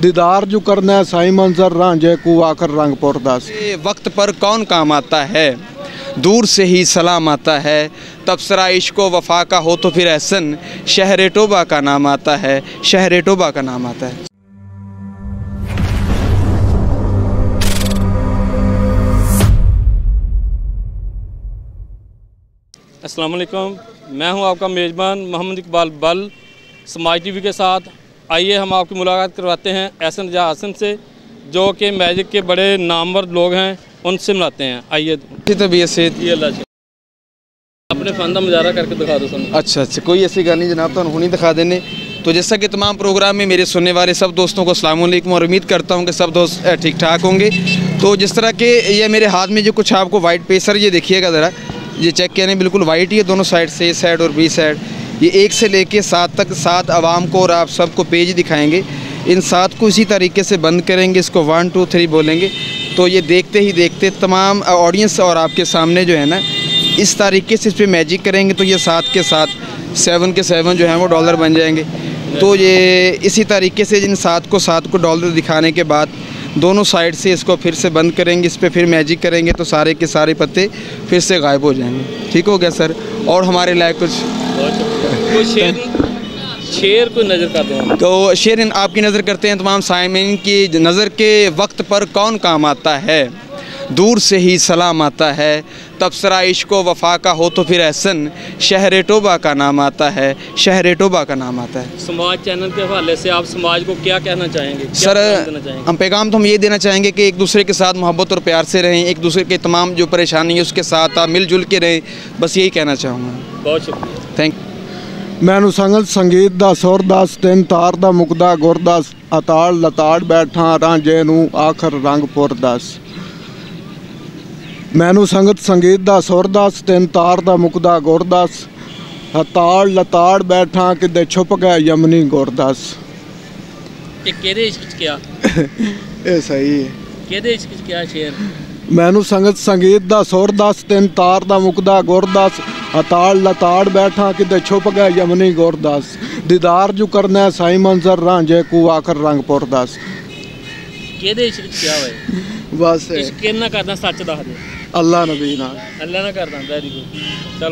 दीदार जो करना है साई मंजर रांझे को आकर रंग पुरदास। वक्त पर कौन काम आता है, दूर से ही सलाम आता है, तबसरा इश्क़ो वफ़ा का हो तो फिर एहसन, शहर तौबा का नाम आता है, शहर तौबा का नाम आता है। अस्सलाम वालेकुम, मैं हूं आपका मेज़बान मोहम्मद इकबाल बल समाज टीवी के साथ। आइए हम आपकी मुलाकात करवाते हैं एहसन रजा हसन से, जो कि मैजिक के बड़े नामवर लोग हैं, उनसे मिलाते हैं। आइए। तबीयत से अपने फन का मुजाहरा करके दिखा दो सर। अच्छा, कोई ऐसी गल नहीं जनाब, तो नहीं दिखा देने। तो जैसा कि तमाम प्रोग्राम में मेरे सुनने वाले सब दोस्तों को अस्सलाम वालेकुम, और उम्मीद करता हूं कि सब दोस्त ठीक ठाक होंगे। तो जिस तरह के ये मेरे हाथ में जो कुछ आपको वाइट पेसर ये देखिएगा ज़रा, ये चेक करें, बिल्कुल वाइट ही है दोनों साइड से, ए साइड और बी साइड। ये 1 से लेके 7 तक 7 आवाम को और आप सबको पेज दिखाएंगे। इन 7 को इसी तरीके से बंद करेंगे, इसको 1 2 3 बोलेंगे, तो ये देखते ही देखते तमाम ऑडियंस और आपके सामने जो है ना, इस तरीके से इस पर मैजिक करेंगे तो ये 7 के 7 7 के 7 जो हैं वो डॉलर बन जाएंगे। तो ये इसी तरीके से इन 7 को डॉलर दिखाने के बाद दोनों साइड से इसको फिर से बंद करेंगे, इस पर फिर मैजिक करेंगे तो सारे के सारे पत्ते फिर से गायब हो जाएंगे। ठीक हो गया सर? और हमारे लायक कुछ शेर को नज़र कर दो। तो शेर आपकी नज़र करते हैं तमाम साइमिन की नज़र के वक्त पर कौन काम आता है, दूर से ही सलाम आता है, तबसरा इश्क़ो वफ़ा का हो तो फिर एहसन, शहर तौबा का नाम आता है, शहर तौबा का नाम आता है। समाज चैनल के हवाले से आप समाज को क्या कहना चाहेंगे? सर हम पैगाम तो हम ये देना चाहेंगे कि एक दूसरे के साथ मोहब्बत और प्यार से रहें, एक दूसरे के तमाम जो परेशानी है उसके साथ आप मिलजुल के रहें, बस यही कहना चाहूँगा। बहुत शुक्रिया, थैंक। मैनू संगत संगीत दा सुर दस, तीन तार दा मुकदा गुरदस, अताड़ लताड़ बैठा रांझे नू आखर रंग पुरदस। मैनू संगत संगीत दा सुर दस, तीन तार दा मुकदा गुरदस, अताड़ लताड़ बैठा किदे छुप गए यमनी गुरदस। केदे इश्क क्या ये सही है। केदे इश्क क्या शेर? मैनू संगत संगीत दा सुर दस, तीन तार दा मुकदा गुरदस, अताड़ लताड़ बैठा किदे छुप गए यमनी गुरदस। दीदार जो करना है साई मंजर रांझे को आकर रंग पुरदस। केदे इश्क क्या होए? बस इश्क किन्ना करदा, सच दस दे। अल्लाह नबी नाल। अल्लाह ना करदा, वेरी गुड। चलो।